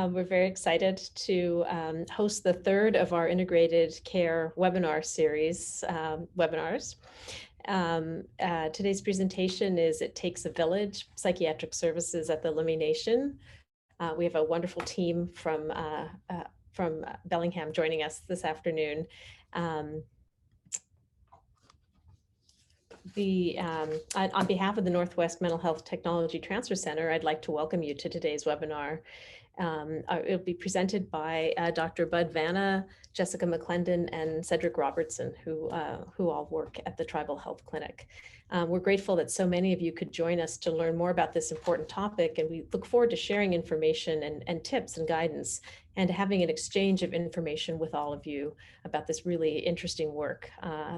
We're very excited to host the third of our integrated care webinar series webinars. Today's presentation is It Takes a Village, Psychiatric Services at the Lummi Nation. We have a wonderful team from Bellingham joining us this afternoon. On behalf of the Northwest Mental Health Technology Transfer Center, I'd like to welcome you to today's webinar. It'll be presented by Dr. Bud Vanna, Jessica McClendon, and Cedric Robertson, who all work at the Tribal Health Clinic. We're grateful that so many of you could join us to learn more about this important topic, and we look forward to sharing information and tips and guidance, and having an exchange of information with all of you about this really interesting work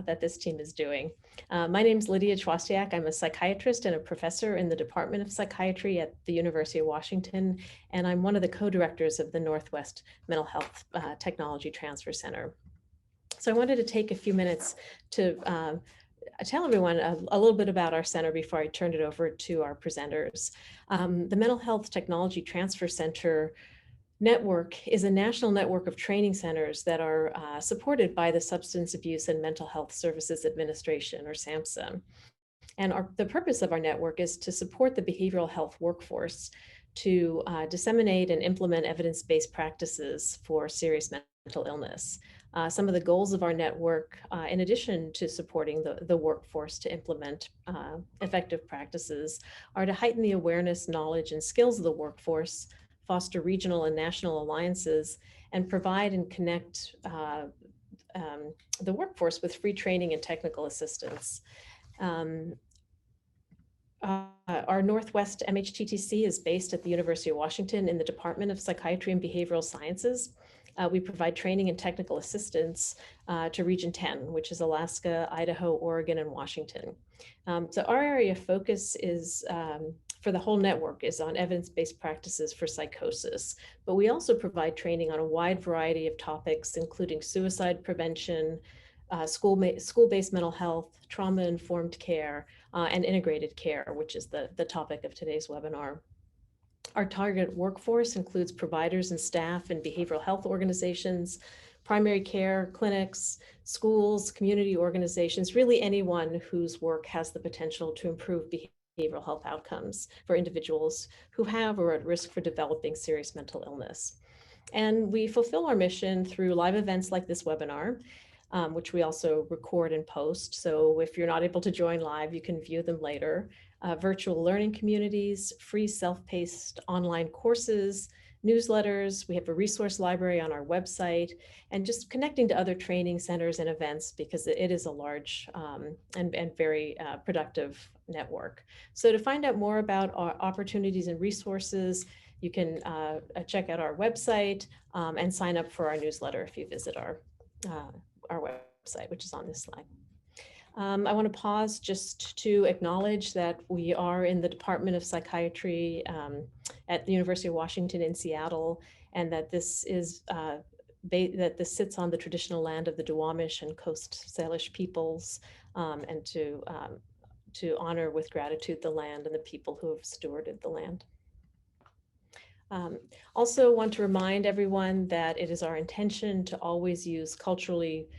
that this team is doing. My name is Lydia Chwastiak. I'm a psychiatrist and a professor in the Department of Psychiatry at the University of Washington, and I'm one of the co-directors of the Northwest Mental Health Technology Transfer Center. So I wanted to take a few minutes to tell everyone a little bit about our center before I turn it over to our presenters. The Mental Health Technology Transfer Center network is a national network of training centers that are supported by the Substance Abuse and Mental Health Services Administration, or SAMHSA. And the purpose of our network is to support the behavioral health workforce to disseminate and implement evidence-based practices for serious mental illness. Some of the goals of our network, in addition to supporting the workforce to implement effective practices, are to heighten the awareness, knowledge, and skills of the workforce, foster regional and national alliances, and provide and connect the workforce with free training and technical assistance. Our Northwest MHTTC is based at the University of Washington in the Department of Psychiatry and Behavioral Sciences. We provide training and technical assistance to Region 10, which is Alaska, Idaho, Oregon, and Washington. So our area of focus is, for the whole network, is on evidence-based practices for psychosis. But we also provide training on a wide variety of topics, including suicide prevention, school-based mental health, trauma-informed care, and integrated care, which is the topic of today's webinar. Our target workforce includes providers and staff in behavioral health organizations, primary care clinics, schools, community organizations, really anyone whose work has the potential to improve behavioral health outcomes for individuals who have or are at risk for developing serious mental illness. And we fulfill our mission through live events like this webinar, which we also record and post. So if you're not able to join live, you can view them later. Virtual learning communities, free self-paced online courses, newsletters. We have a resource library on our website, and just connecting to other training centers and events, because it is a large and very productive network. So to find out more about our opportunities and resources, you can check out our website and sign up for our newsletter if you visit our website, which is on this slide. I want to pause just to acknowledge that we are in the Department of Psychiatry at the University of Washington in Seattle, and that this is that this sits on the traditional land of the Duwamish and Coast Salish peoples, and to honor with gratitude the land and the people who have stewarded the land. Also want to remind everyone that it is our intention to always use culturally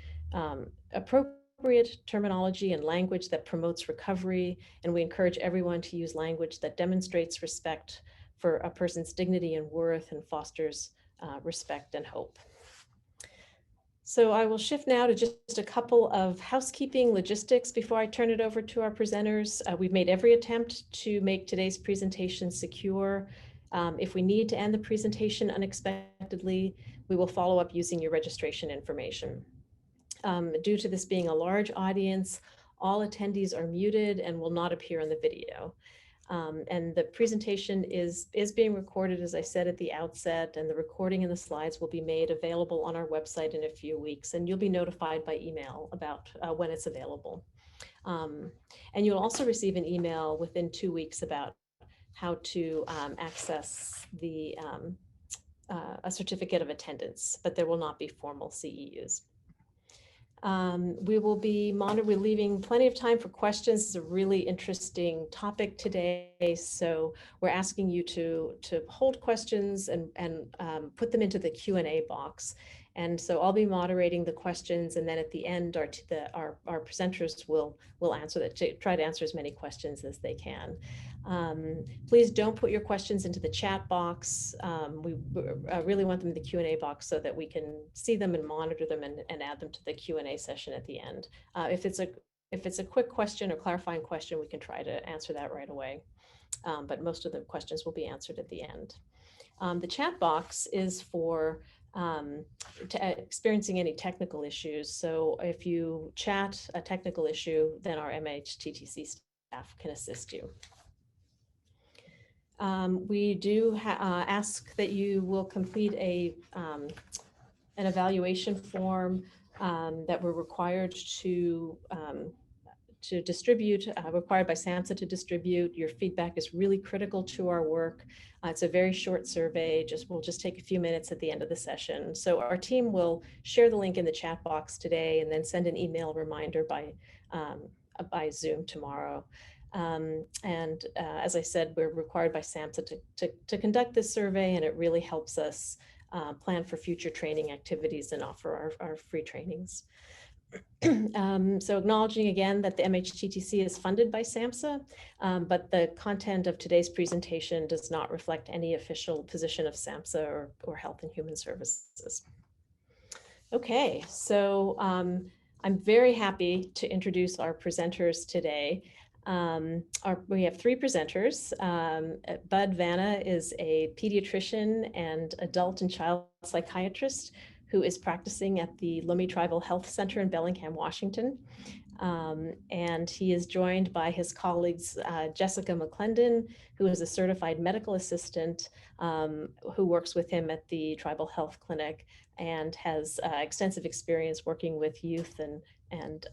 appropriate terminology and language that promotes recovery, and we encourage everyone to use language that demonstrates respect for a person's dignity and worth and fosters respect and hope. So I will shift now to just a couple of housekeeping logistics before I turn it over to our presenters. We've made every attempt to make today's presentation secure. If we need to end the presentation unexpectedly, we will follow up using your registration information. Due to this being a large audience, all attendees are muted and will not appear on the video. And the presentation is being recorded, as I said at the outset, and the recording and the slides will be made available on our website in a few weeks, and you'll be notified by email about when it's available. And you'll also receive an email within 2 weeks about how to access a certificate of attendance, but there will not be formal CEUs. We're leaving plenty of time for questions. It's a really interesting topic today, so we're asking you to hold questions and put them into the Q&A box. And so I'll be moderating the questions, and then at the end, our presenters will answer that, try to answer as many questions as they can. Please don't put your questions into the chat box. We really want them in the Q&A box so that we can see them and monitor them and add them to the Q&A session at the end. If it's a quick question or clarifying question, we can try to answer that right away. But most of the questions will be answered at the end. The chat box is for experiencing any technical issues. So if you chat a technical issue, then our MHTTC staff can assist you. We do ask that you will complete an evaluation form that we're required to distribute, required by SAMHSA to distribute. Your feedback is really critical to our work. It's a very short survey. We'll just take a few minutes at the end of the session. So our team will share the link in the chat box today and then send an email reminder by Zoom tomorrow. As I said, we're required by SAMHSA to conduct this survey, and it really helps us plan for future training activities and offer our free trainings. So acknowledging again that the MHTTC is funded by SAMHSA, but the content of today's presentation does not reflect any official position of SAMHSA or Health and Human Services. Okay, so I'm very happy to introduce our presenters today. We have three presenters. Bud Vanna is a pediatrician and adult and child psychiatrist who is practicing at the Lummi Tribal Health Center in Bellingham, Washington. And he is joined by his colleagues, Jessica McClendon, who is a certified medical assistant who works with him at the Tribal Health Clinic and has extensive experience working with youth and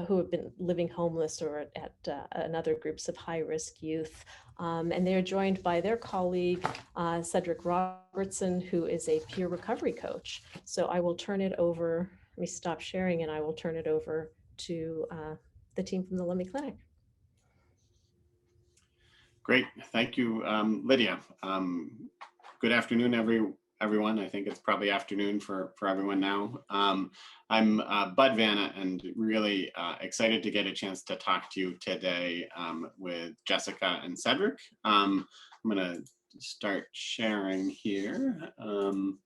who have been living homeless or at other groups of high-risk youth. And they're joined by their colleague, Cedric Robertson, who is a peer recovery coach. So I will turn it over, let me stop sharing, and I will turn it over to the team from the Lummi Clinic. Great, thank you, Lydia. Good afternoon, everyone. I think it's probably afternoon for everyone now. I'm Bud Vanna, and really excited to get a chance to talk to you today with Jessica and Cedric. I'm gonna start sharing here. Oops,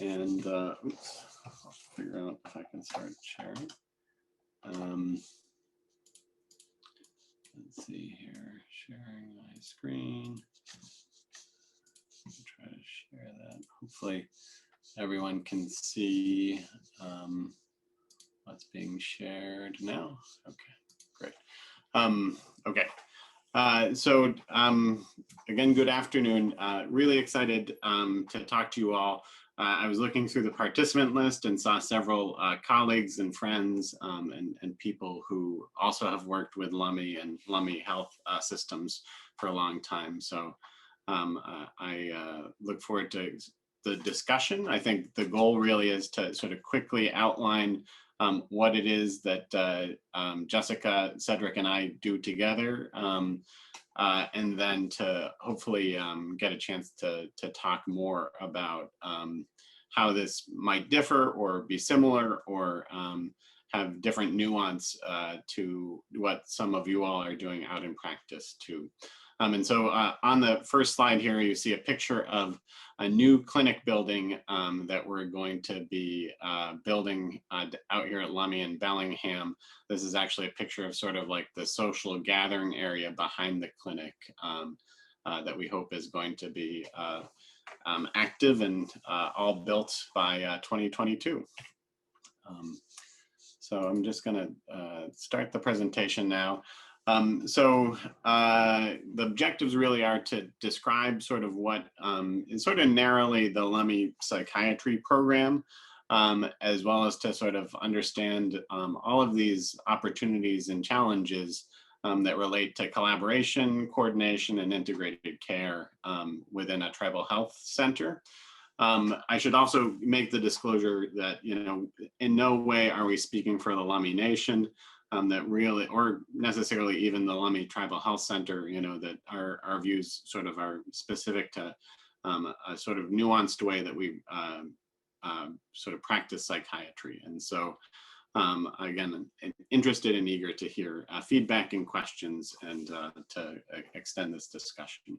I'll figure out if I can start sharing. Let's see here, sharing my screen. Try to share that. Hopefully everyone can see what's being shared now. Okay, great. So again, good afternoon. Really excited to talk to you all. I was looking through the participant list and saw several colleagues and friends and people who also have worked with Lummi and Lummi health systems for a long time. So I look forward to the discussion. I think the goal really is to sort of quickly outline what it is that Jessica, Cedric, and I do together, and then to hopefully get a chance to talk more about how this might differ or be similar or have different nuance to what some of you all are doing out in practice too. And so on the first slide here, you see a picture of a new clinic building that we're going to be building out here at Lummi in Bellingham. This is actually a picture of sort of like the social gathering area behind the clinic that we hope is going to be active and all built by 2022. So I'm just gonna start the presentation now. So the objectives really are to describe sort of what is sort of narrowly the Lummi Psychiatry program, as well as to sort of understand all of these opportunities and challenges that relate to collaboration, coordination, and integrated care within a tribal health center. I should also make the disclosure that, in no way are we speaking for the Lummi Nation, that really, or necessarily even the Lummi Tribal Health Center, that our views sort of are specific to a sort of nuanced way that we sort of practice psychiatry. And so, again, interested and eager to hear feedback and questions and to extend this discussion.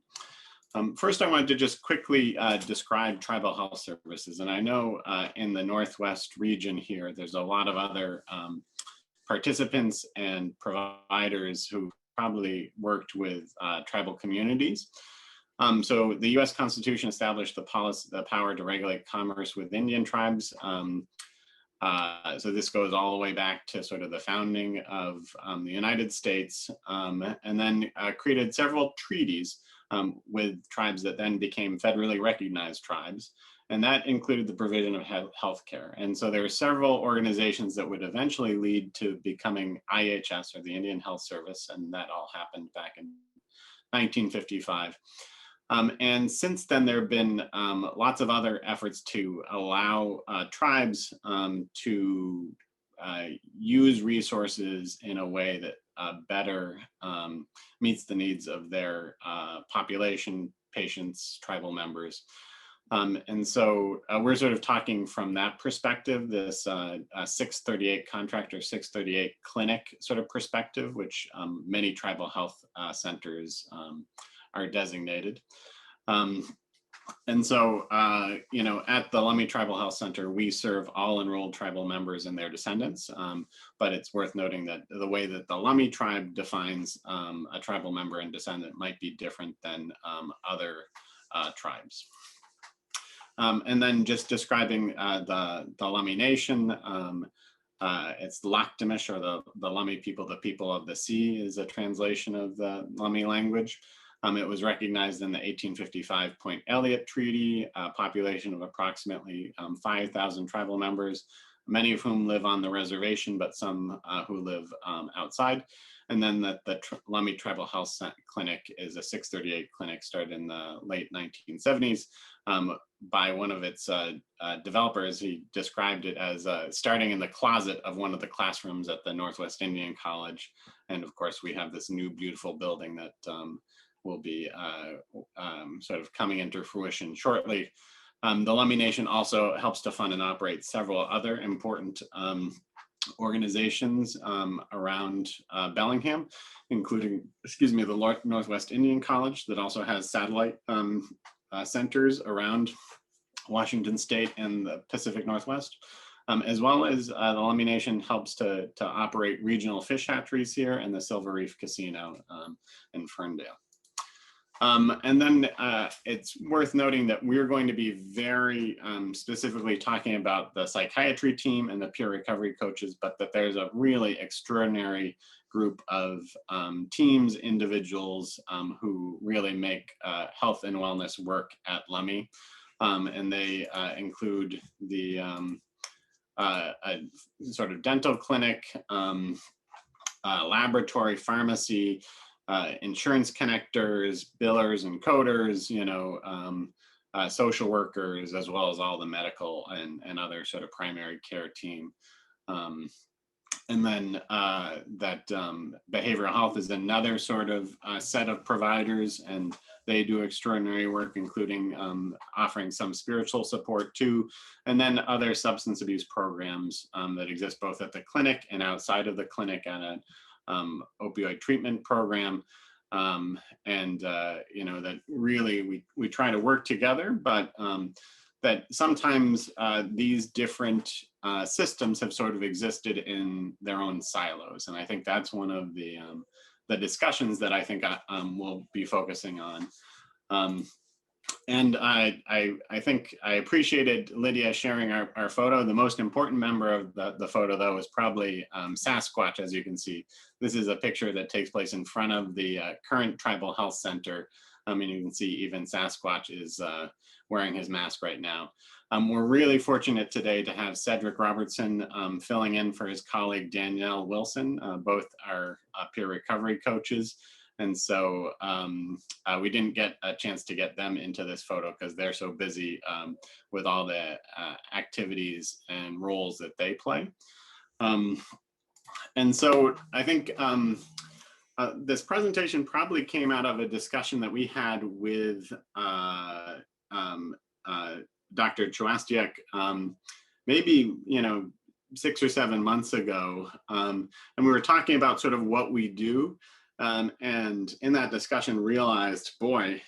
First, I wanted to just quickly describe tribal health services. And I know in the Northwest region here, there's a lot of other participants and providers who probably worked with tribal communities. So the US Constitution established the power to regulate commerce with Indian tribes. So this goes all the way back to sort of the founding of the United States, and then created several treaties with tribes that then became federally recognized tribes. And that included the provision of healthcare. And so there are several organizations that would eventually lead to becoming IHS, or the Indian Health Service, and that all happened back in 1955. And since then, there have been lots of other efforts to allow tribes to use resources in a way that better meets the needs of their population, patients, tribal members. And so we're sort of talking from that perspective, this 638 contract or 638 clinic sort of perspective, which many tribal health centers are designated. And so, at the Lummi Tribal Health Center, we serve all enrolled tribal members and their descendants. But it's worth noting that the way that the Lummi tribe defines a tribal member and descendant might be different than other tribes. And then just describing the Lummi Nation, it's Lakhtamish, or the Lummi people, the people of the sea, is a translation of the Lummi language. It was recognized in the 1855 Point Elliott Treaty, a population of approximately 5,000 tribal members, many of whom live on the reservation, but some who live outside. And then the Lummi Tribal Health Clinic is a 638 clinic started in the late 1970s by one of its developers. He described it as starting in the closet of one of the classrooms at the Northwest Indian College. And of course, we have this new beautiful building that will be sort of coming into fruition shortly. The Lummi Nation also helps to fund and operate several other important organizations around Bellingham, including, the Northwest Indian College, that also has satellite centers around Washington State and the Pacific Northwest, as well as the Lummi Nation helps to operate regional fish hatcheries here and the Silver Reef Casino in Ferndale. And then it's worth noting that we're going to be very specifically talking about the psychiatry team and the peer recovery coaches, but that there's a really extraordinary group of teams, individuals who really make health and wellness work at Lummi. And they include the sort of dental clinic, laboratory, pharmacy, insurance connectors, billers and coders, social workers, as well as all the medical and other sort of primary care team. And then behavioral health is another sort of set of providers, and they do extraordinary work, including offering some spiritual support too, and then other substance abuse programs that exist both at the clinic and outside of the clinic at an opioid treatment program. That really we try to work together, but that sometimes these different systems have sort of existed in their own silos. And I think that's one of the discussions that I think we'll be focusing on. And I think I appreciated Lydia sharing our photo. The most important member of the photo, though, is probably Sasquatch, as you can see. This is a picture that takes place in front of the current Tribal Health Center. And you can see even Sasquatch is wearing his mask right now. We're really fortunate today to have Cedric Robertson filling in for his colleague Danielle Wilson. Both are peer recovery coaches. And so we didn't get a chance to get them into this photo because they're so busy with all the activities and roles that they play. And so I think this presentation probably came out of a discussion that we had with Dr. Chowastiak maybe, 6 or 7 months ago. And we were talking about sort of what we do. And in that discussion realized, boy,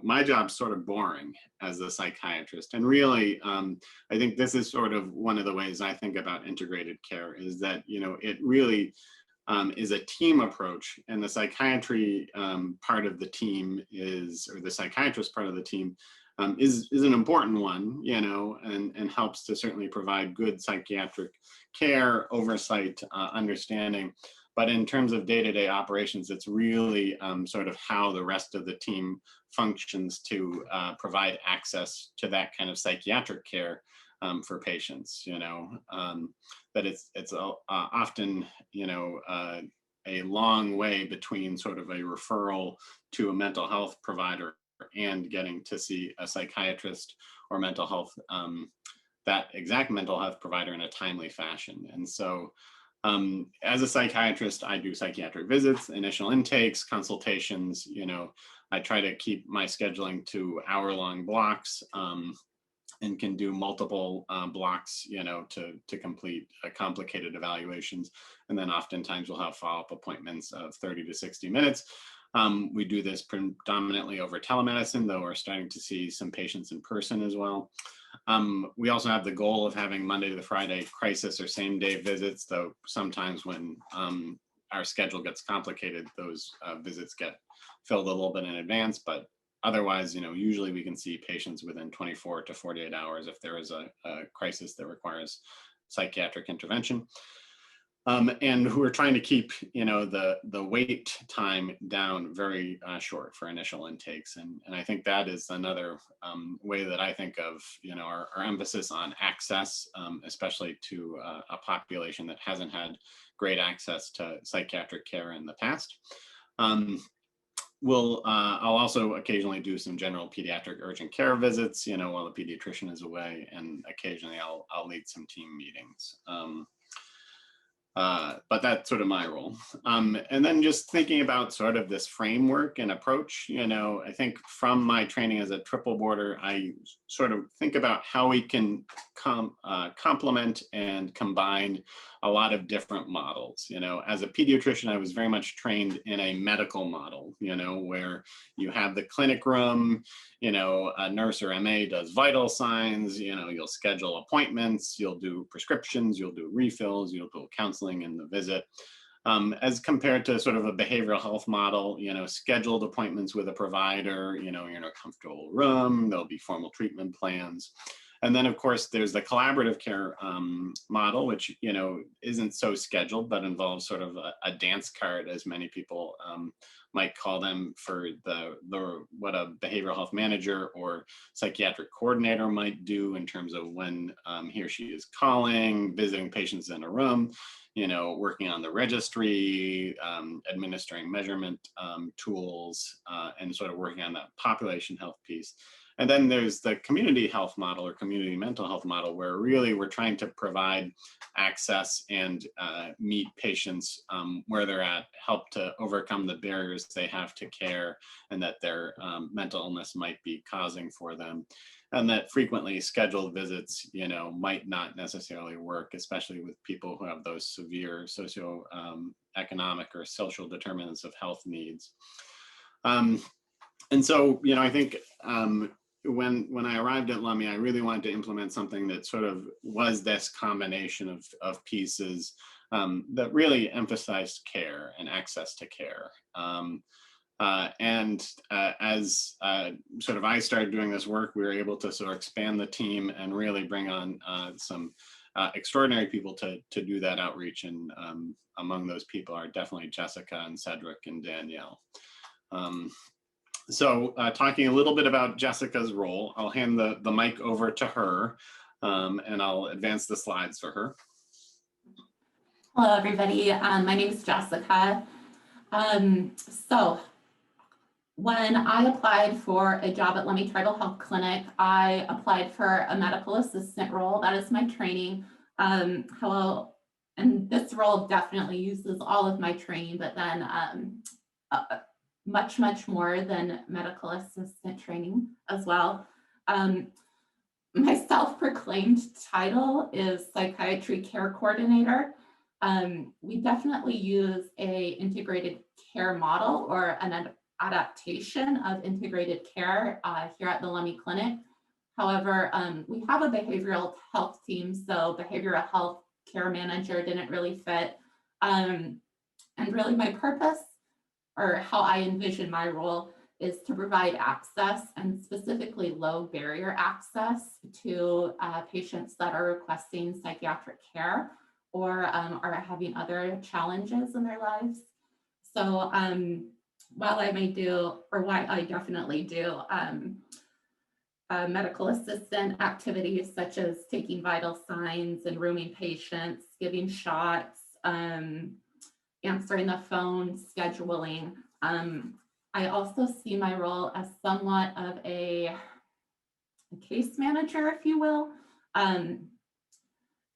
my job's sort of boring as a psychiatrist. And really, I think this is sort of one of the ways I think about integrated care is that, it really is a team approach, and the psychiatry part of the team or the psychiatrist part of the team is an important one, and helps to certainly provide good psychiatric care, oversight, understanding. But in terms of day-to-day operations, it's really sort of how the rest of the team functions to provide access to that kind of psychiatric care for patients. That it's often a long way between sort of a referral to a mental health provider and getting to see a psychiatrist or mental health, that exact mental health provider in a timely fashion. And so as a psychiatrist, I do psychiatric visits, initial intakes, consultations. I try to keep my scheduling to hour-long blocks and can do multiple blocks, to complete complicated evaluations. And then oftentimes we'll have follow-up appointments of 30 to 60 minutes. We do this predominantly over telemedicine, though we're starting to see some patients in person as well. We also have the goal of having Monday to Friday crisis or same day visits, though sometimes when our schedule gets complicated, those visits get filled a little bit in advance. But otherwise, usually we can see patients within 24 to 48 hours if there is a crisis that requires psychiatric intervention. And we're trying to keep, the wait time down very short for initial intakes. And I think that is another way that I think of, our emphasis on access, especially to a population that hasn't had great access to psychiatric care in the past. I'll also occasionally do some general pediatric urgent care visits, while the pediatrician is away, and occasionally I'll lead some team meetings. But that's sort of my role. And then just thinking about sort of this framework and approach, I think from my training as a triple boarder, I sort of think about how we can complement and combine a lot of different models. As a pediatrician, I was very much trained in a medical model, where you have the clinic room, a nurse or MA does vital signs, you'll schedule appointments, you'll do prescriptions, you'll do refills, you'll do counseling in the visit. As compared to sort of a behavioral health model, scheduled appointments with a provider, you're in a comfortable room, there'll be formal treatment plans. And then, of course, there's the collaborative care model, which, isn't so scheduled, but involves sort of a dance card, as many people might call them, for what a behavioral health manager or psychiatric coordinator might do in terms of when he or she is calling, visiting patients in a room, working on the registry, administering measurement tools, and sort of working on that population health piece. And then there's the community health model or community mental health model, where really we're trying to provide access and meet patients where they're at, help to overcome the barriers they have to care and that their mental illness might be causing for them. And that frequently scheduled visits, might not necessarily work, especially with people who have those severe socioeconomic or social determinants of health needs. And so, I think when I arrived at Lummi, I really wanted to implement something that sort of was this combination of pieces that really emphasized care and access to care. As sort of I started doing this work, we were able to sort of expand the team and really bring on some extraordinary people to do that outreach. And among those people are definitely Jessica and Cedric and Danielle. So talking a little bit about Jessica's role, I'll hand the mic over to her and I'll advance the slides for her. Hello, everybody. My name is Jessica. So when I applied for a job at Lummi Tribal Health Clinic, I applied for a medical assistant role. That is my training. And this role definitely uses all of my training, but then much, much more than medical assistant training as well. My self-proclaimed title is Psychiatry Care Coordinator. We definitely use a integrated care model or an adaptation of integrated care here at the Lummi Clinic. However, we have a behavioral health team, so behavioral health care manager didn't really fit. And really my purpose, or how I envision my role, is to provide access, and specifically low barrier access, to patients that are requesting psychiatric care or are having other challenges in their lives. So while I may do, or why I definitely do medical assistant activities such as taking vital signs and rooming patients, giving shots, answering the phone, scheduling. I also see my role as somewhat of a case manager, if you will,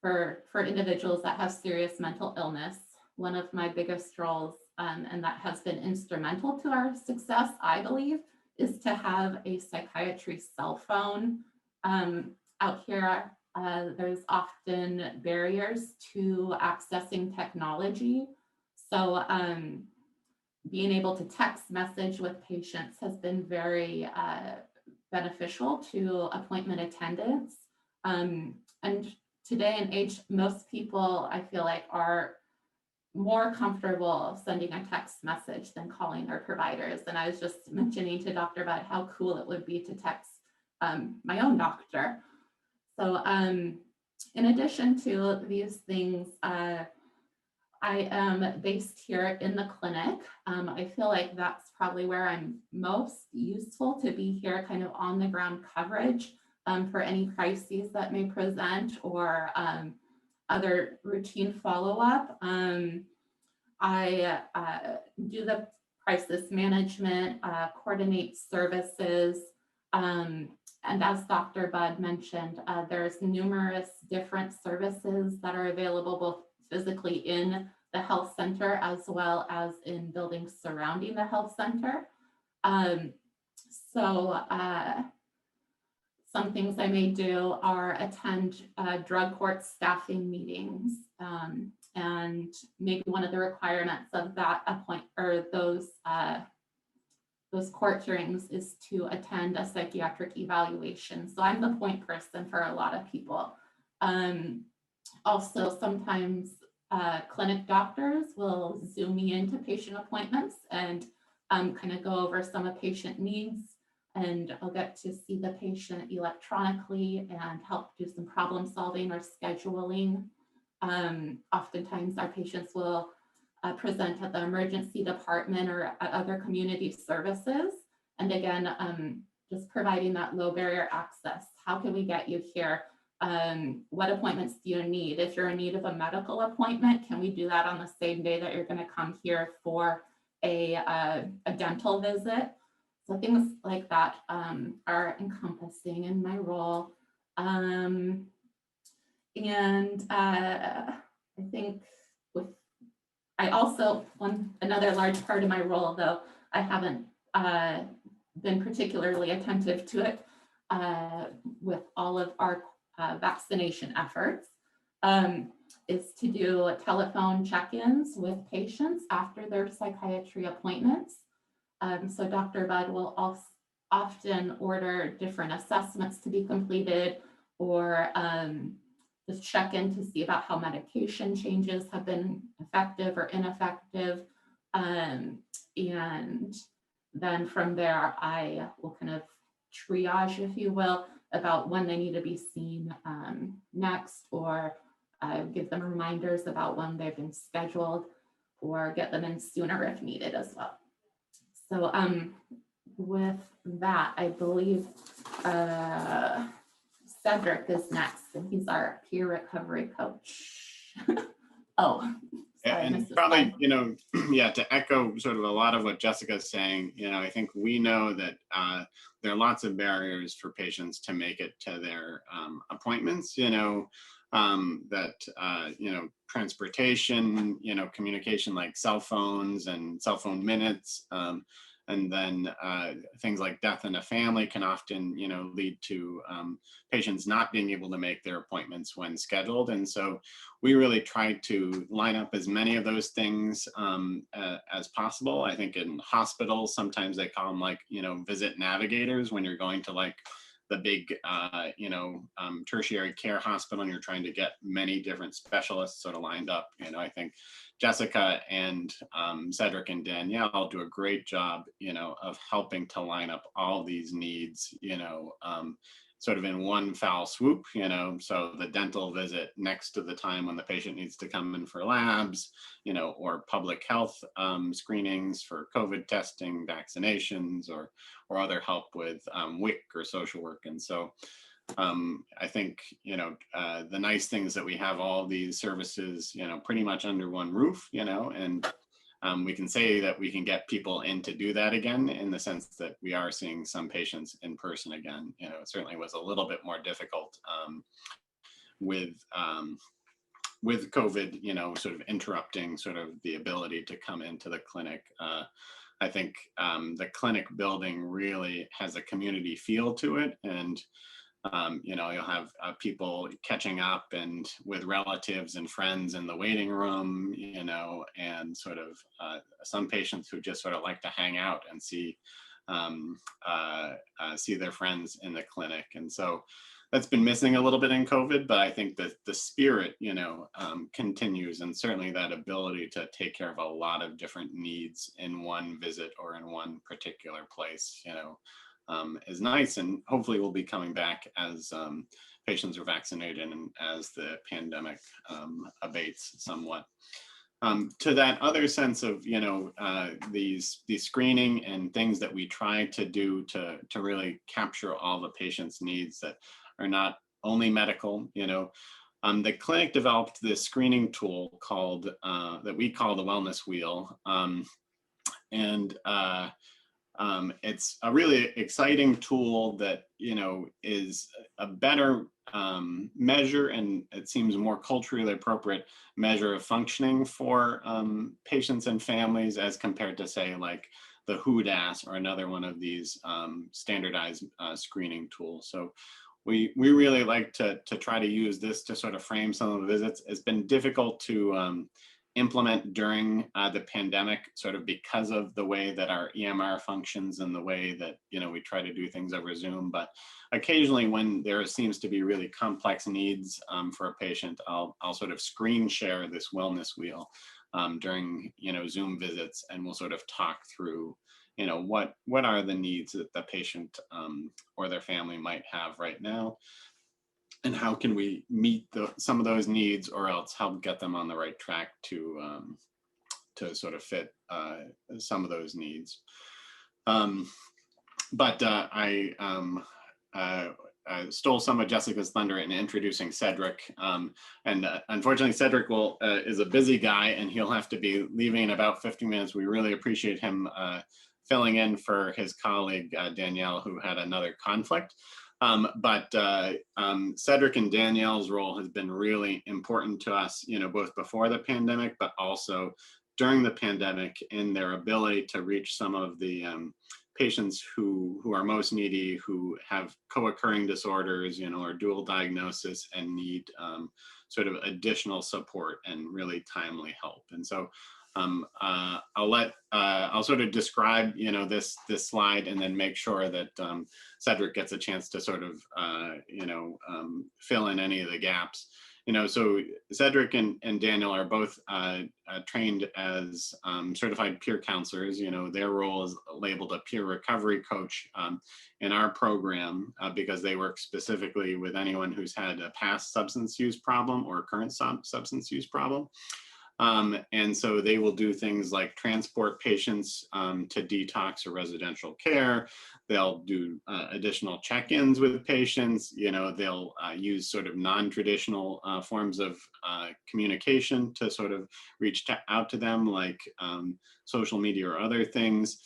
for individuals that have serious mental illness. One of my biggest roles, and that has been instrumental to our success, I believe, is to have a psychiatry cell phone. Out here, there's often barriers to accessing technology. So being able to text message with patients has been very beneficial to appointment attendance. And today and age, most people, I feel like, are more comfortable sending a text message than calling their providers. And I was just mentioning to Dr. Budd how cool it would be to text my own doctor. So in addition to these things, I am based here in the clinic. I feel like that's probably where I'm most useful, to be here kind of on the ground coverage for any crises that may present, or other routine follow-up. I do the crisis management, coordinate services, and as Dr. Budd mentioned, there's numerous different services that are available both physically in the health center as well as in buildings surrounding the health center. Some things I may do are attend drug court staffing meetings, and maybe one of the requirements of that those court hearings is to attend a psychiatric evaluation. So I'm the point person for a lot of people. Also, sometimes clinic doctors will Zoom me into patient appointments and kind of go over some of patient needs, and I'll get to see the patient electronically and help do some problem solving or scheduling. Oftentimes our patients will present at the emergency department or at other community services. And again, just providing that low barrier access. How can we get you here? What appointments do you need? If you're in need of a medical appointment, can we do that on the same day that you're going to come here for a dental visit? So things like that are encompassing in my role. And I think another large part of my role, though I haven't been particularly attentive to it with all of our vaccination efforts, is to do telephone check-ins with patients after their psychiatry appointments. So Dr. Budd will also often order different assessments to be completed, or just check in to see about how medication changes have been effective or ineffective. And then from there, I will kind of triage, if you will, about when they need to be seen next, or give them reminders about when they've been scheduled, or get them in sooner if needed as well. So with that, I believe Cedric is next, and he's our peer recovery coach. Oh, Sorry, And Mrs. probably, Bud. you know, yeah, to echo sort of a lot of what Jessica's saying, you know, I think we know that there are lots of barriers for patients to make it to their appointments, you know, you know, transportation, you know, communication like cell phones and cell phone minutes. And then things like death in a family can often, you know, lead to patients not being able to make their appointments when scheduled. And so we really try to line up as many of those things as possible. I think in hospitals, sometimes they call them like, you know, visit navigators when you're going to like the big, you know, tertiary care hospital and you're trying to get many different specialists sort of lined up. You know, I think Jessica and Cedric and Danielle do a great job, you know, of helping to line up all these needs, you know, sort of in one foul swoop, you know, so the dental visit next to the time when the patient needs to come in for labs, you know, or public health screenings for COVID testing, vaccinations, or other help with WIC or social work. And so I think, you know, the nice thing is that we have all these services, you know, pretty much under one roof, you know, and we can say that we can get people in to do that again in the sense that we are seeing some patients in person again. You know, it certainly was a little bit more difficult with COVID, you know, sort of interrupting sort of the ability to come into the clinic. I think the clinic building really has a community feel to it, and you know, you'll have people catching up and with relatives and friends in the waiting room, you know, and sort of some patients who just sort of like to hang out and see their friends in the clinic. And so that's been missing a little bit in COVID, but I think that the spirit, you know, continues, and certainly that ability to take care of a lot of different needs in one visit or in one particular place, you know, is nice, and hopefully we'll be coming back as patients are vaccinated and as the pandemic abates somewhat. To that other sense of, you know, these screening and things that we try to do to really capture all the patient's needs that are not only medical, you know. The clinic developed this screening tool called, that we call the Wellness Wheel. It's a really exciting tool that, you know, is a better measure, and it seems more culturally appropriate measure of functioning for patients and families as compared to, say, like the WHODAS or another one of these standardized screening tools. So we really like to try to use this to sort of frame some of the visits. It's been difficult to implement during the pandemic, sort of because of the way that our EMR functions and the way that, you know, we try to do things over Zoom. But occasionally when there seems to be really complex needs for a patient, I'll sort of screen share this wellness wheel during, you know, Zoom visits, and we'll sort of talk through, you know, what are the needs that the patient or their family might have right now, and how can we meet some of those needs, or else help get them on the right track to sort of fit some of those needs. But I stole some of Jessica's thunder in introducing Cedric. And unfortunately, Cedric is a busy guy, and he'll have to be leaving in about 15 minutes. We really appreciate him filling in for his colleague, Danielle, who had another conflict. But Cedric and Danielle's role has been really important to us, you know, both before the pandemic, but also during the pandemic, in their ability to reach some of the patients who are most needy, who have co-occurring disorders, you know, or dual diagnosis, and need sort of additional support and really timely help. And so I'll sort of describe, you know, this slide, and then make sure that Cedric gets a chance to sort of, you know, fill in any of the gaps. You know, so Cedric and Daniel are both trained as certified peer counselors. You know, their role is labeled a peer recovery coach in our program because they work specifically with anyone who's had a past substance use problem or current substance use problem. And so they will do things like transport patients to detox or residential care. They'll do additional check-ins with patients. They'll use sort of non-traditional forms of communication to sort of reach out to them, like social media or other things.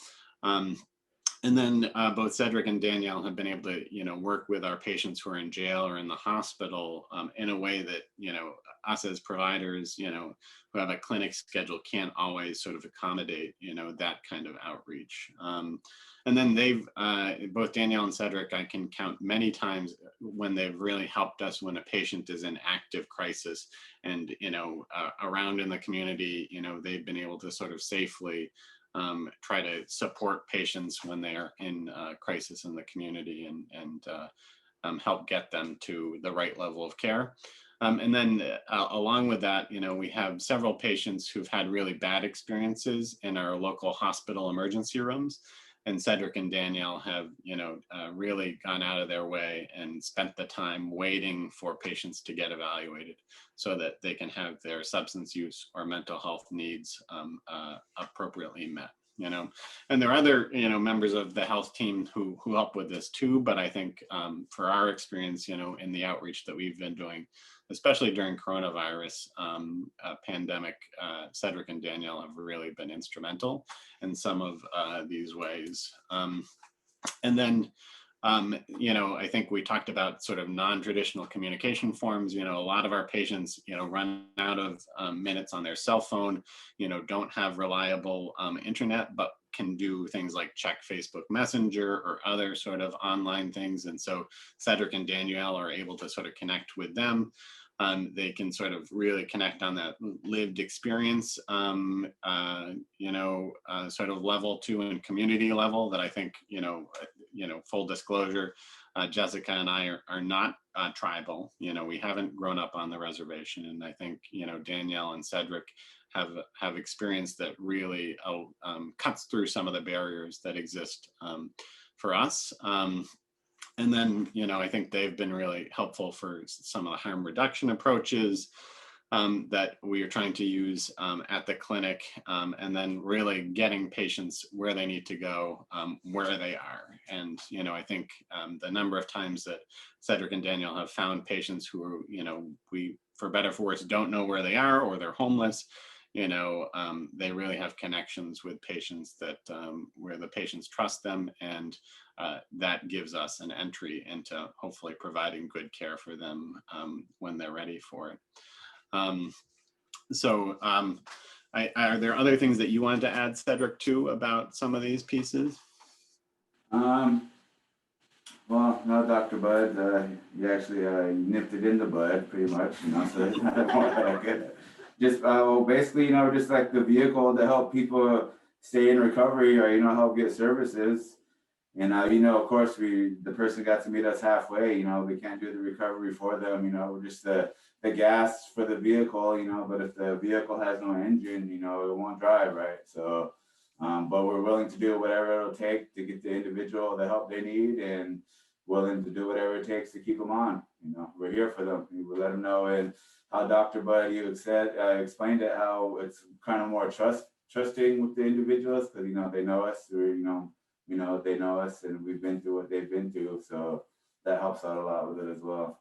And then both Cedric and Danielle have been able to, work with our patients who are in jail or in the hospital in a way that, us as providers, who have a clinic schedule can't always sort of accommodate, that kind of outreach. And then both Danielle and Cedric, I can count many times when they've really helped us when a patient is in active crisis and, around in the community, they've been able to sort of safely try to support patients when they are in crisis in the community and help get them to the right level of care. And then along with that, we have several patients who've had really bad experiences in our local hospital emergency rooms. And Cedric and Danielle have, really gone out of their way and spent the time waiting for patients to get evaluated so that they can have their substance use or mental health needs appropriately met. And there are other, members of the health team who help with this too. But I think for our experience, in the outreach that we've been doing, especially during coronavirus pandemic, Cedric and Danielle have really been instrumental in some of these ways. And then, I think we talked about sort of non-traditional communication forms. A lot of our patients, run out of minutes on their cell phone, don't have reliable internet, but can do things like check Facebook Messenger or other sort of online things. And so Cedric and Danielle are able to sort of connect with them. They can sort of really connect on that lived experience, sort of level 2 and community level that I think, full disclosure, Jessica and I are not tribal. We haven't grown up on the reservation. And I think, Danielle and Cedric have experience that really cuts through some of the barriers that exist for us. And then, I think they've been really helpful for some of the harm reduction approaches that we are trying to use at the clinic, and then really getting patients where they need to go, where they are. And, I think the number of times that Cedric and Danielle have found patients who, we, for better or for worse, don't know where they are or they're homeless, they really have connections with patients that where the patients trust them, and that gives us an entry into hopefully providing good care for them when they're ready for it. Are there other things that you wanted to add, Cedric, too, about some of these pieces? Well, no, Dr. Bud, you actually nipped it in the bud, pretty much, so it's not more like just basically, just like the vehicle to help people stay in recovery or, help get services. And, of course, the person got to meet us halfway. We can't do the recovery for them. We're just the gas for the vehicle, but if the vehicle has no engine, it won't drive, right? So, but we're willing to do whatever it'll take to get the individual the help they need, and willing to do whatever it takes to keep them on. We're here for them. We let them know. And how Dr. Bud, you said, explained it, how it's kind of more trusting with the individuals, because, they know us, or, they know us, and we've been through what they've been through. So that helps out a lot with it as well.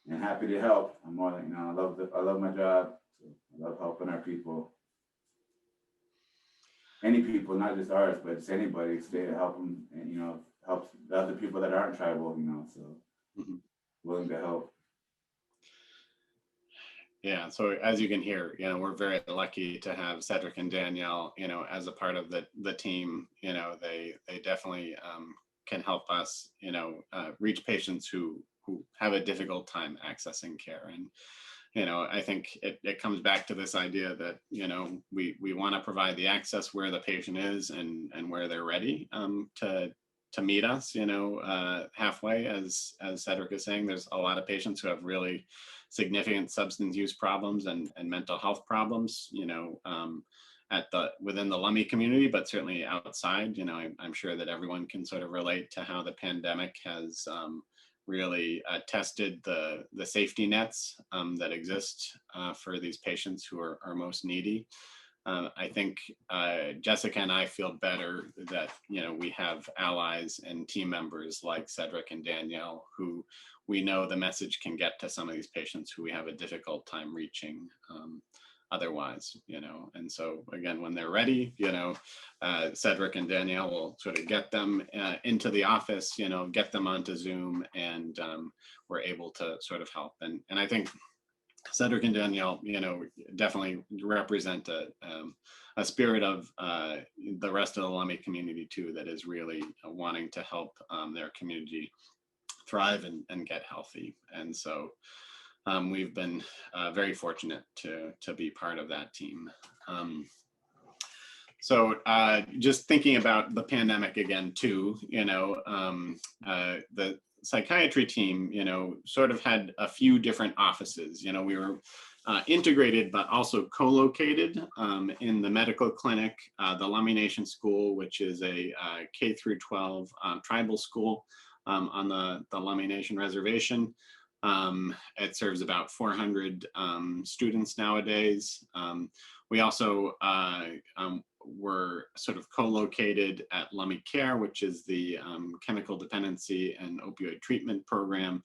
And happy to help. I'm more like, I love my job. So I love helping our people. Any people, not just ours, but just anybody, stay to help them, and, help the other people that aren't tribal, so willing to help. Yeah, so as you can hear, we're very lucky to have Cedric and Danielle, as a part of the team. They definitely can help us, reach patients who have a difficult time accessing care. And, I think it comes back to this idea that, we want to provide the access where the patient is and where they're ready to meet us, halfway. As Cedric is saying, there's a lot of patients who have really significant substance use problems and mental health problems, within the Lummi community, but certainly outside. I'm sure that everyone can sort of relate to how the pandemic has really tested the safety nets that exist for these patients who are most needy. I think Jessica and I feel better that, you know, we have allies and team members like Cedric and Danielle, who we know the message can get to some of these patients who we have a difficult time reaching otherwise, you know. And so again, when they're ready, you know, Cedric and Danielle will sort of get them into the office, you know, get them onto Zoom, and we're able to sort of help. And I think Cedric and Danielle, you know, definitely represent a spirit of the rest of the Lummi community too, that is really wanting to help their community thrive and get healthy. And so we've been very fortunate to be part of that team. So just thinking about the pandemic again too, you know, the psychiatry team, you know, sort of had a few different offices. You know, we were integrated, but also co-located in the medical clinic, the Lummi Nation School, which is a K through 12 tribal school on the Lummi Nation reservation. It serves about 400 students nowadays. We also were sort of co-located at Lummi Care, which is the chemical dependency and opioid treatment program.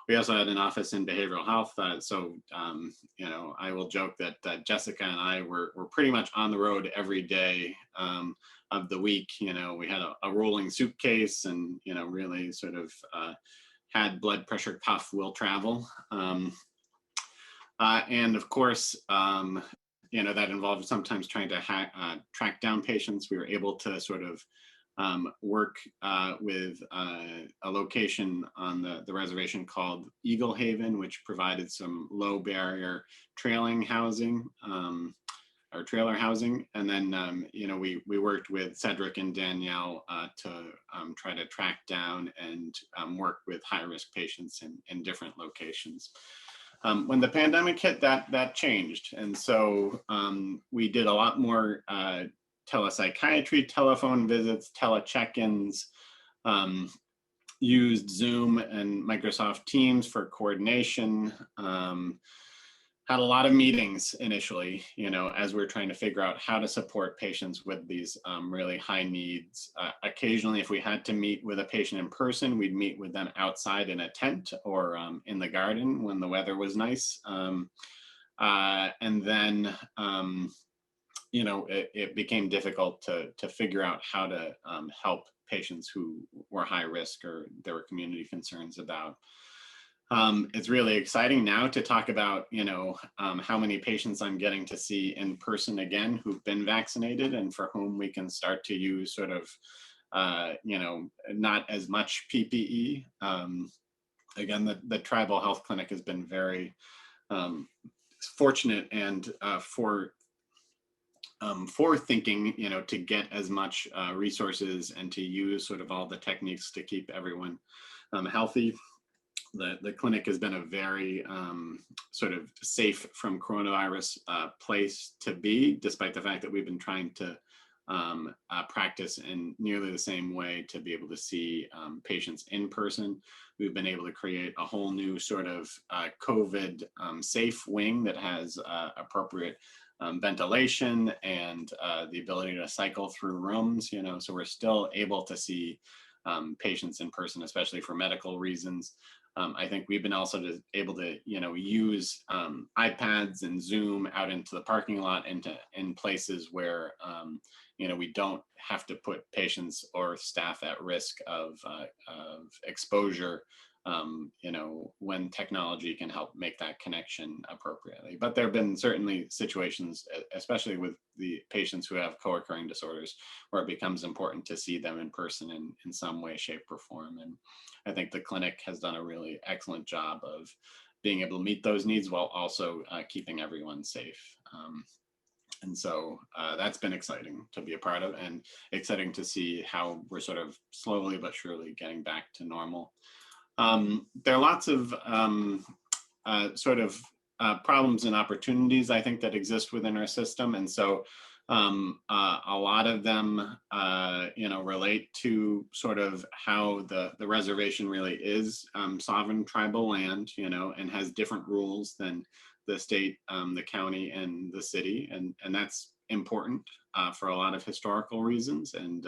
We also had an office in behavioral health. You know, I will joke that Jessica and I were pretty much on the road every day of the week. You know, we had a rolling suitcase and, you know, really sort of had blood pressure cuff will travel. And of course, you know, that involved sometimes trying to track down patients. We were able to sort of work with a location on the reservation called Eagle Haven, which provided some low barrier trailing housing or trailer housing. And then, you know, we worked with Cedric and Danielle to try to track down and work with high risk patients in different locations. When the pandemic hit, that changed. And so we did a lot more telepsychiatry, telephone visits, tele-check-ins, used Zoom and Microsoft Teams for coordination, had a lot of meetings initially, you know, as we're trying to figure out how to support patients with these really high needs. Occasionally, if we had to meet with a patient in person, we'd meet with them outside in a tent or in the garden when the weather was nice. And then, you know, it became difficult to figure out how to help patients who were high risk or there were community concerns about. It's really exciting now to talk about, you know, how many patients I'm getting to see in person again who've been vaccinated and for whom we can start to use sort of, you know, not as much PPE. Again, the Tribal Health Clinic has been very fortunate and thinking, you know, to get as much resources and to use sort of all the techniques to keep everyone healthy. The clinic has been a very sort of safe from coronavirus place to be, despite the fact that we've been trying to practice in nearly the same way to be able to see patients in person. We've been able to create a whole new sort of COVID safe wing that has appropriate ventilation and the ability to cycle through rooms, you know, so we're still able to see patients in person, especially for medical reasons. I think we've been also able to, you know, use iPads and Zoom out into the parking lot, in places where, you know, we don't have to put patients or staff at risk of exposure, you know, when technology can help make that connection appropriately. But there have been certainly situations, especially with the patients who have co-occurring disorders, where it becomes important to see them in person in some way, shape, or form. And I think the clinic has done a really excellent job of being able to meet those needs while also keeping everyone safe. And so that's been exciting to be a part of, and exciting to see how we're sort of slowly but surely getting back to normal. There are lots of sort of problems and opportunities, I think, that exist within our system. And so A lot of them, relate to sort of how the reservation really is sovereign tribal land, and has different rules than the state, the county, and the city, and that's important for a lot of historical reasons, and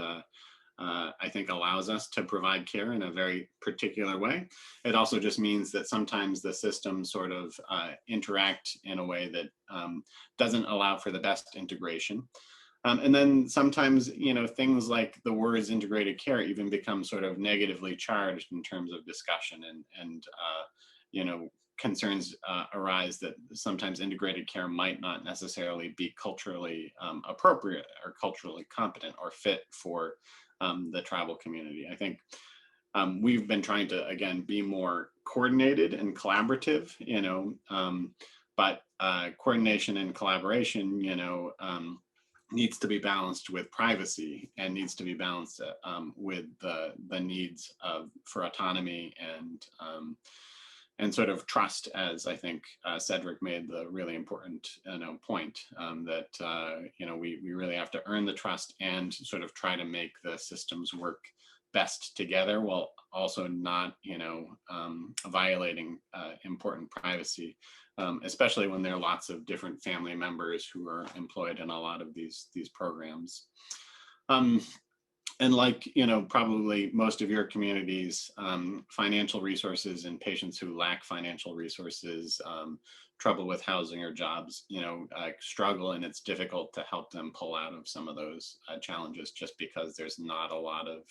I think allows us to provide care in a very particular way. It also just means that sometimes the systems sort of interact in a way that doesn't allow for the best integration. And then sometimes, things like the words integrated care even become sort of negatively charged in terms of discussion, and concerns arise that sometimes integrated care might not necessarily be culturally appropriate or culturally competent or fit for the tribal community. I think we've been trying to, again, be more coordinated and collaborative, but coordination and collaboration, needs to be balanced with privacy, and needs to be balanced with the needs for autonomy and sort of trust, as I think Cedric made the really important point that we really have to earn the trust and sort of try to make the systems work best together, while also not violating important privacy, especially when there are lots of different family members who are employed in a lot of these programs. And like, probably most of your communities, financial resources and patients who lack financial resources, trouble with housing or jobs, struggle, and it's difficult to help them pull out of some of those challenges, just because there's not a lot of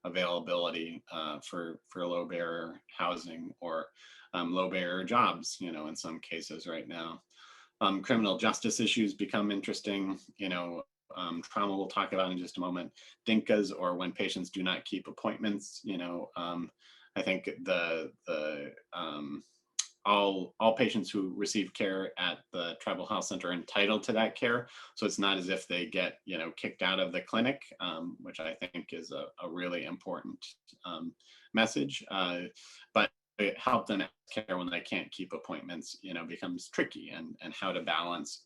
availability for low barrier housing or low barrier jobs, in some cases right now. Criminal justice issues become interesting, trauma we'll talk about in just a moment, DINCAs, or when patients do not keep appointments. I think all patients who receive care at the Tribal Health Center are entitled to that care. So it's not as if they get, kicked out of the clinic, which I think is a really important message. But help them care when they can't keep appointments, becomes tricky, and how to balance,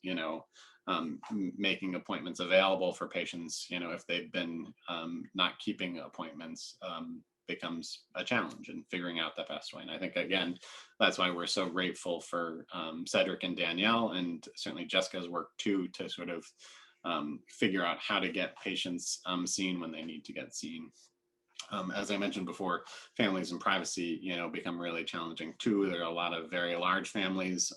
making appointments available for patients, if they've been not keeping appointments, becomes a challenge, and figuring out the best way. And I think, again, that's why we're so grateful for Cedric and Danielle, and certainly Jessica's work too, to sort of figure out how to get patients seen when they need to get seen. As I mentioned before, families and privacy, become really challenging too. There are a lot of very large families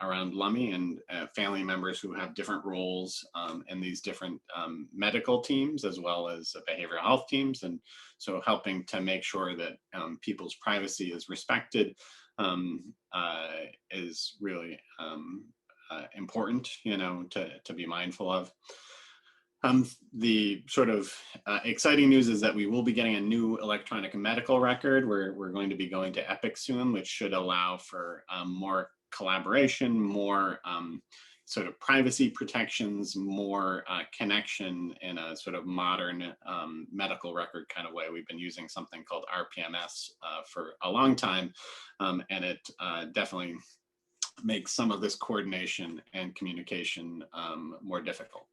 around Lummi, and family members who have different roles in these different medical teams, as well as behavioral health teams. And so helping to make sure that people's privacy is respected is really important, to be mindful of. The sort of exciting news is that we will be getting a new electronic medical record. We're going to be going to Epic soon, which should allow for more collaboration, more sort of privacy protections, more connection in a sort of modern medical record kind of way. We've been using something called RPMS for a long time, and it definitely makes some of this coordination and communication more difficult.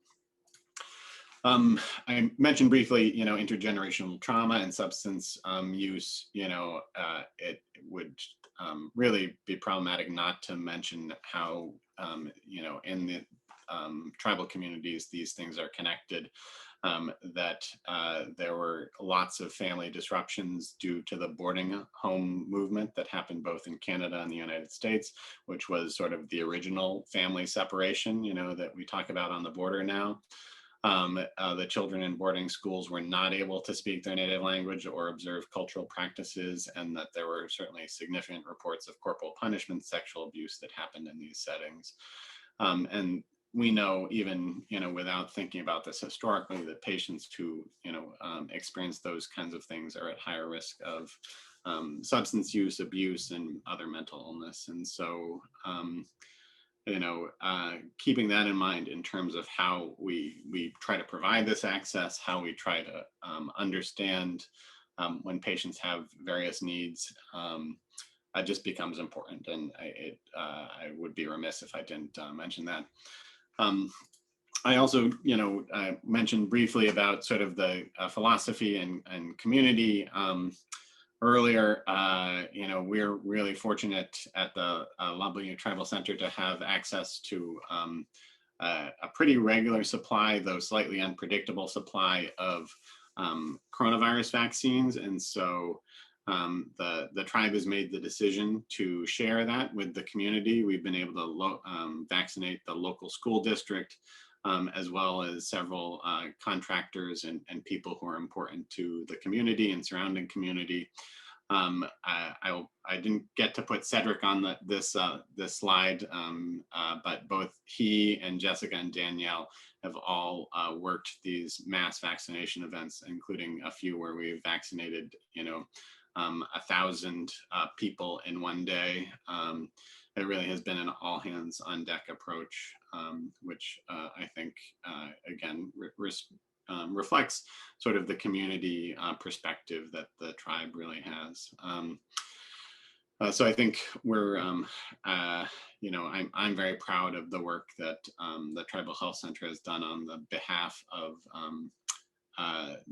I mentioned briefly, intergenerational trauma and substance use. It would really be problematic not to mention how, in the tribal communities, these things are connected. That there were lots of family disruptions due to the boarding home movement that happened both in Canada and the United States, which was sort of the original family separation, that we talk about on the border now. The children in boarding schools were not able to speak their native language or observe cultural practices, and that there were certainly significant reports of corporal punishment, sexual abuse that happened in these settings. And we know, even without thinking about this historically, that patients who experience those kinds of things are at higher risk of substance use, abuse, and other mental illness. And so keeping that in mind in terms of how we try to provide this access, how we try to understand when patients have various needs, just becomes important. And I would be remiss if I didn't mention that. I also, mentioned briefly about sort of the philosophy and community earlier. We're really fortunate at the Lummi Tribal Center to have access to a pretty regular supply, though slightly unpredictable supply of coronavirus vaccines. And so the tribe has made the decision to share that with the community. We've been able to vaccinate the local school district, as well as several contractors and people who are important to the community and surrounding community. I didn't get to put Cedric on this slide, but both he and Jessica and Danielle have all worked these mass vaccination events, including a few where we've vaccinated, 1,000 people in one day. It really has been an all hands on deck approach, which I think, again, reflects sort of the community perspective that the tribe really has. So I think we're, I'm very proud of the work that the Tribal Health Center has done on the behalf of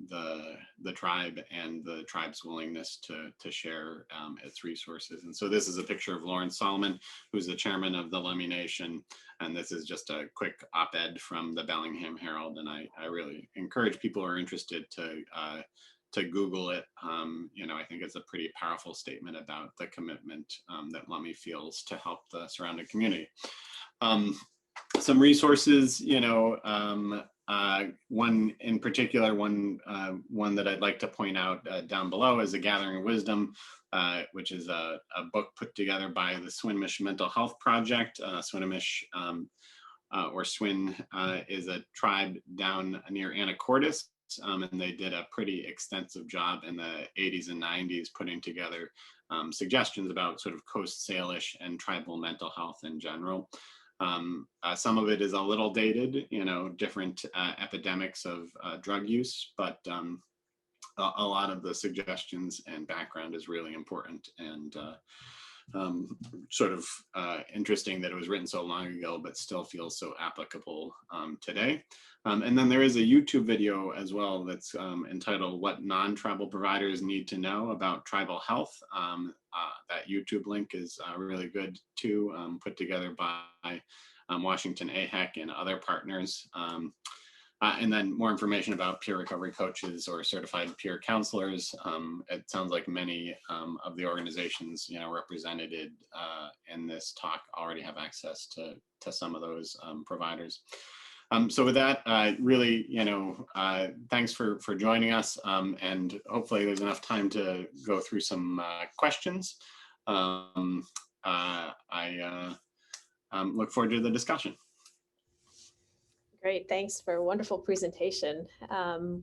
the tribe and the tribe's willingness to share its resources. And so this is a picture of Lawrence Solomon, who's the chairman of the Lummi Nation. And this is just a quick op-ed from the Bellingham Herald. And I really encourage people who are interested to Google it. I think it's a pretty powerful statement about the commitment that Lummi feels to help the surrounding community. Some resources, one in particular, one that I'd like to point out down below is A Gathering of Wisdom, which is a book put together by the Swinomish Mental Health Project. Swinomish, or Swin, is a tribe down near Anacortes, and they did a pretty extensive job in the 80s and 90s putting together suggestions about sort of Coast Salish and tribal mental health in general. Some of it is a little dated, different epidemics of drug use, but a lot of the suggestions and background is really important and sort of interesting that it was written so long ago, but still feels so applicable today. And then there is a YouTube video as well that's entitled What Non-Tribal Providers Need to Know About Tribal Health. That YouTube link is really good too, put together by Washington AHEC and other partners. And then more information about peer recovery coaches or certified peer counselors. It sounds like many of the organizations represented in this talk already have access to some of those providers. So with that, really, thanks for joining us, and hopefully there's enough time to go through some questions. I look forward to the discussion. Great, thanks for a wonderful presentation.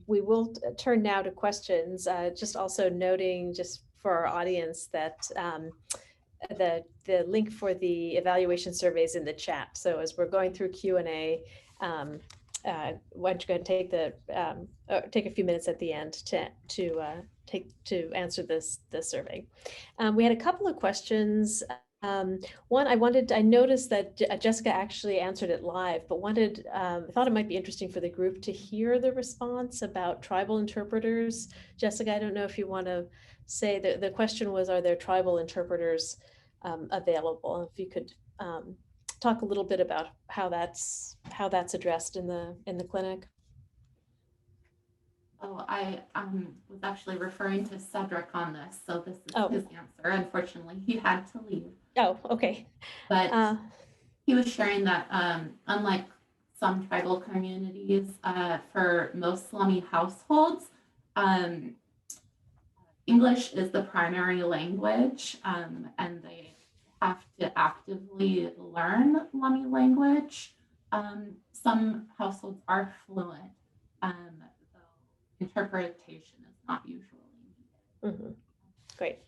We will turn now to questions, just also noting just for our audience that the link for the evaluation survey is in the chat. So as we're going through Q&A, why don't you go and take a few minutes at the end to answer this survey. We had a couple of questions. One, I noticed that Jessica actually answered it live, but I thought it might be interesting for the group to hear the response about tribal interpreters. Jessica, I don't know if you want to say that the question was, are there tribal interpreters available? If you could talk a little bit about how that's addressed in the clinic. Oh, I was actually referring to Cedric on this, so this is his answer. Unfortunately, he had to leave. Oh, okay. But he was sharing that unlike some tribal communities, for most Lummi households, English is the primary language, and they have to actively learn Lummi language. Some households are fluent, though interpretation is not usually needed. Mm-hmm. Great.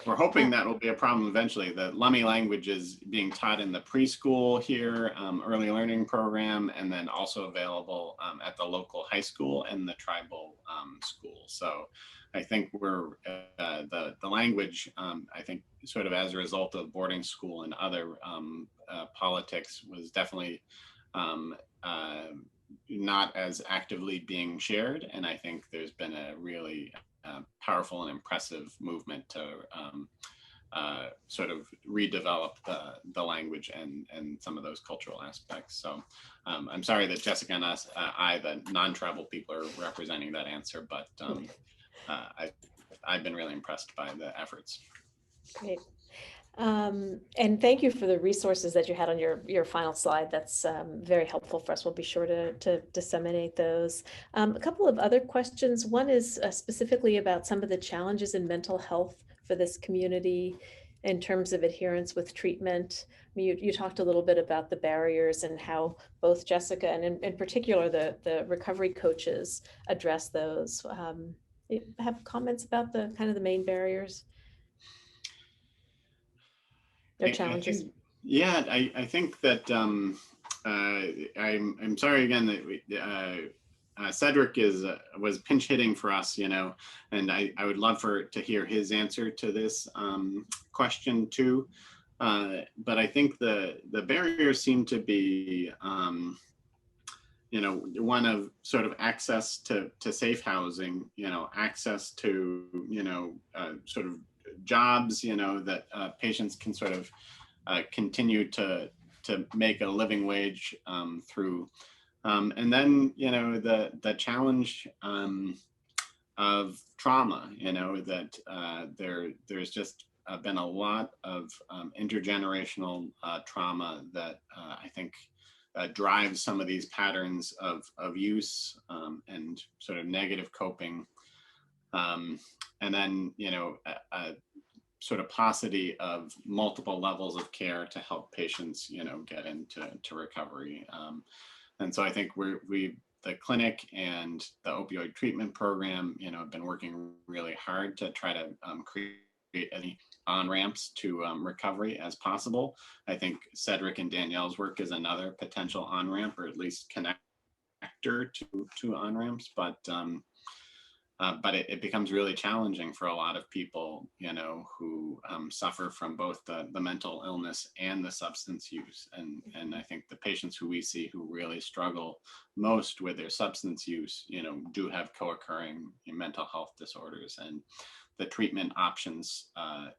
We're hoping that will be a problem eventually. The Lummi language is being taught in the preschool here, early learning program, and then also available at the local high school and the tribal school. So I think we're the language, I think sort of as a result of boarding school and other politics was definitely not as actively being shared. And I think there's been a really powerful and impressive movement to sort of redevelop the language and some of those cultural aspects. So I'm sorry that Jessica and I, the non-tribal people, are representing that answer, but I've been really impressed by the efforts. Great. And thank you for the resources that you had on your final slide. That's very helpful for us. We'll be sure to disseminate those. A couple of other questions. One is specifically about some of the challenges in mental health for this community in terms of adherence with treatment. I mean, you talked a little bit about the barriers and how both Jessica and in particular the recovery coaches address those. You have comments about the kind of the main barriers? Their challenges. I think that I'm sorry again that Cedric was pinch hitting for us, and I would love to hear his answer to this question too. But I think the barriers seem to be, one of sort of access to safe housing, access to, sort of jobs, that patients can sort of continue to make a living wage through. And then, the challenge of trauma, that there's just been a lot of intergenerational trauma that I think drives some of these patterns of use and sort of negative coping. And then, a sort of paucity of multiple levels of care to help patients, get into recovery. And so I think the clinic and the opioid treatment program, have been working really hard to try to create any on-ramps to recovery as possible. I think Cedric and Danielle's work is another potential on-ramp, or at least connector to on-ramps, but it becomes really challenging for a lot of people, who suffer from both the mental illness and the substance use. And I think the patients who we see who really struggle most with their substance use, do have co-occurring mental health disorders. And the treatment options,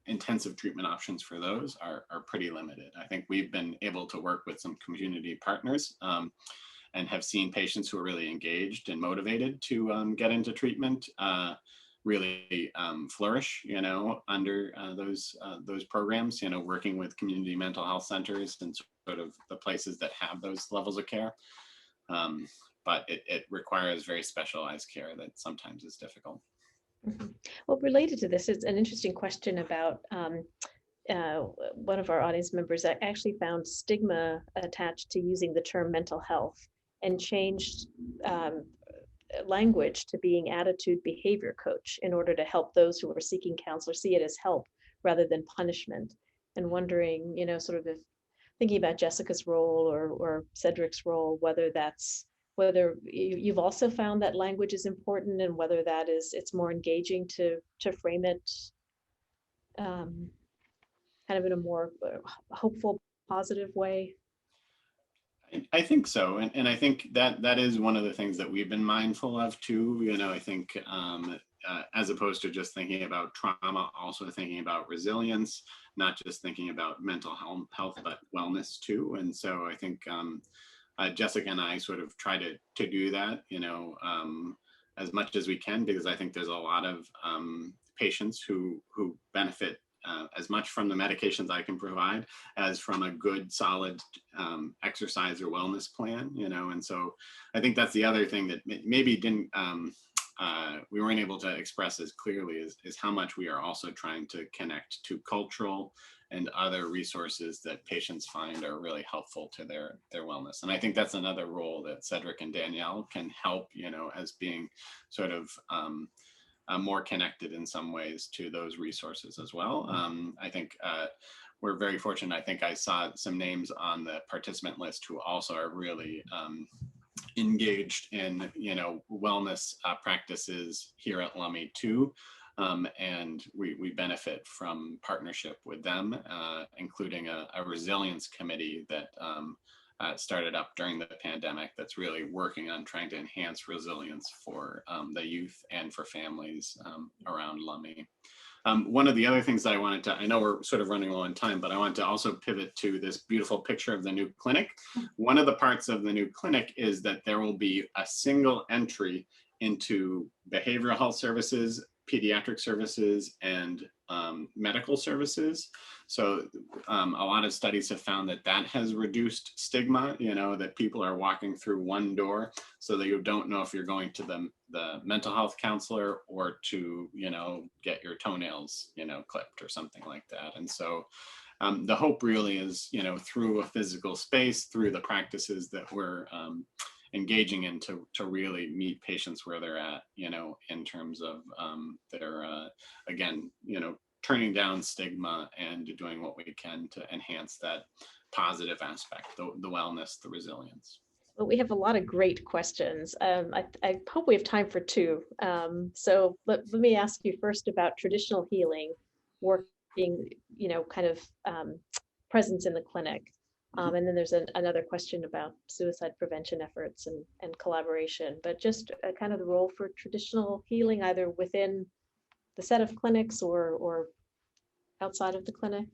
intensive treatment options for those are pretty limited. I think we've been able to work with some community partners and have seen patients who are really engaged and motivated to get into treatment really flourish, under those programs, working with community mental health centers and sort of the places that have those levels of care. But it requires very specialized care that sometimes is difficult. Mm-hmm. Well, related to this, it's an interesting question about one of our audience members that actually found stigma attached to using the term mental health and changed language to being attitude behavior coach in order to help those who are seeking counsel see it as help rather than punishment. And wondering, sort of if thinking about Jessica's role or Cedric's role, whether you've also found that language is important and whether it's more engaging to frame it kind of in a more hopeful, positive way. I think so. And I think that is one of the things that we've been mindful of too. I think as opposed to just thinking about trauma, also thinking about resilience, not just thinking about mental health, but wellness too. And so I think Jessica and I sort of try to do that, as much as we can, because I think there's a lot of patients who benefit as much from the medications I can provide as from a good, solid exercise or wellness plan, and so I think that's the other thing that maybe we weren't able to express as clearly is how much we are also trying to connect to cultural and other resources that patients find are really helpful to their wellness. And I think that's another role that Cedric and Danielle can help, as being sort of more connected in some ways to those resources as well. I think we're very fortunate. I think I saw some names on the participant list who also are really engaged in, wellness practices here at Lummi too. And we benefit from partnership with them, including a resilience committee that started up during the pandemic that's really working on trying to enhance resilience for the youth and for families around Lummi. One of the other things that I wanted to, I know we're sort of running low on time, but I wanted to also pivot to this beautiful picture of the new clinic. One of the parts of the new clinic is that there will be a single entry into behavioral health services, pediatric services, and medical services. So a lot of studies have found that that has reduced stigma, that people are walking through one door so that you don't know if you're going to the mental health counselor or to, get your toenails, clipped or something like that. And so the hope really is, through a physical space, through the practices that we're engaging in to really meet patients where they're at, in terms of their, again, turning down stigma and doing what we can to enhance that positive aspect, the wellness, the resilience. Well, we have a lot of great questions. I hope we have time for two. So let me ask you first about traditional healing, working, kind of presence in the clinic. And then there's another question about suicide prevention efforts and collaboration, but just kind of the role for traditional healing, either within the set of clinics or outside of the clinic.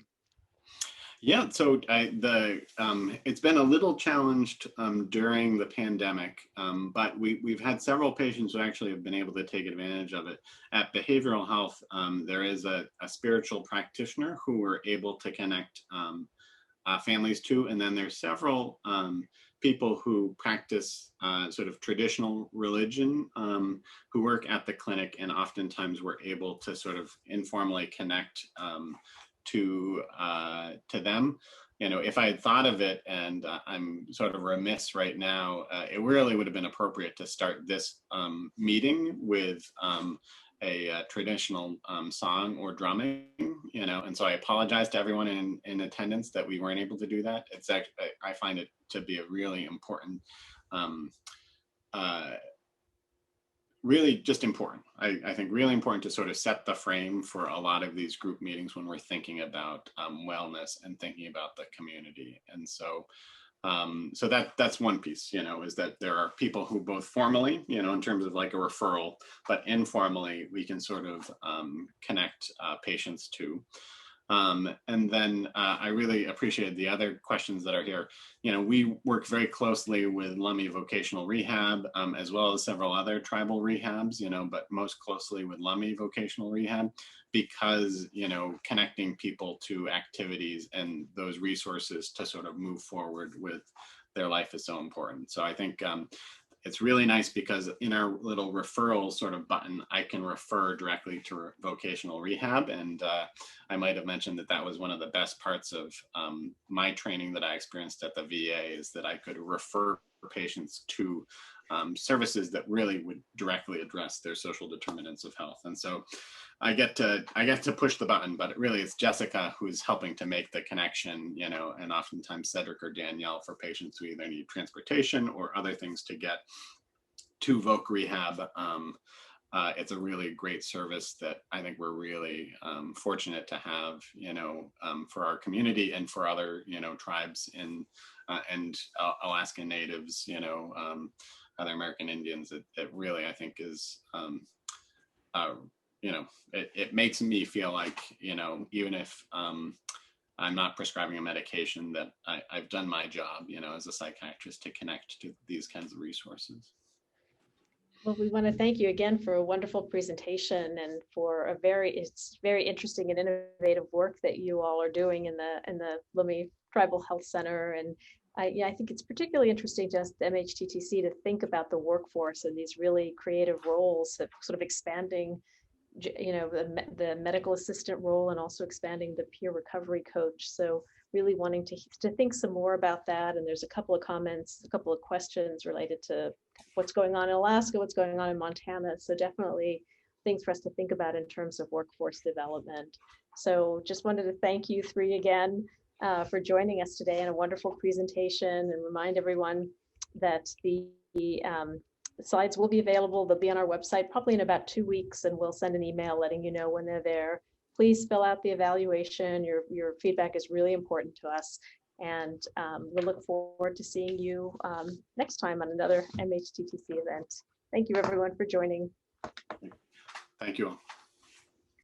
Yeah, so it's been a little challenged during the pandemic, but we've had several patients who actually have been able to take advantage of it. At behavioral health, there is a spiritual practitioner who we're able to connect families to, and then there's several people who practice sort of traditional religion who work at the clinic, and oftentimes we're able to sort of informally connect to them. If I had thought of it, and I'm sort of remiss right now, it really would have been appropriate to start this meeting with a traditional song or drumming, and so I apologize to everyone in attendance that we weren't able to do that. It's actually, I find it to be a really important, really just important. I think really important to sort of set the frame for a lot of these group meetings when we're thinking about wellness and thinking about the community. And so so that's one piece, is that there are people who both formally, in terms of like a referral, but informally we can sort of connect patients to. And then I really appreciated the other questions that are here. We work very closely with Lummi Vocational Rehab, as well as several other tribal rehabs, but most closely with Lummi Vocational Rehab, because, connecting people to activities and those resources to sort of move forward with their life is so important. So I think it's really nice because in our little referral sort of button, I can refer directly to vocational rehab. And I might have mentioned that was one of the best parts of my training that I experienced at the VA, is that I could refer patients to services that really would directly address their social determinants of health. And so I get to push the button, but really it's Jessica who's helping to make the connection, and oftentimes Cedric or Danielle for patients who either need transportation or other things to get to Voc Rehab. It's a really great service that I think we're really fortunate to have, for our community and for other, tribes and Alaska Natives, other American Indians. That really, I think, is, it makes me feel like, even if I'm not prescribing a medication, that I've done my job, as a psychiatrist, to connect to these kinds of resources. Well, we want to thank you again for a wonderful presentation and for it's very interesting and innovative work that you all are doing in the Lummi Tribal Health Center. And I think it's particularly interesting to the MHTTC to think about the workforce and these really creative roles of sort of expanding, the medical assistant role, and also expanding the peer recovery coach. So really wanting to think some more about that. And there's a couple of comments, a couple of questions related to what's going on in Alaska, what's going on in Montana. So definitely things for us to think about in terms of workforce development. So just wanted to thank you three again for joining us today, and a wonderful presentation, and remind everyone that the slides will be available. They'll be on our website probably in about 2 weeks, and we'll send an email letting you know when they're there. Please fill out the evaluation. Your feedback is really important to us. And we'll look forward to seeing you next time on another MHTTC event. Thank you everyone for joining. Thank you all.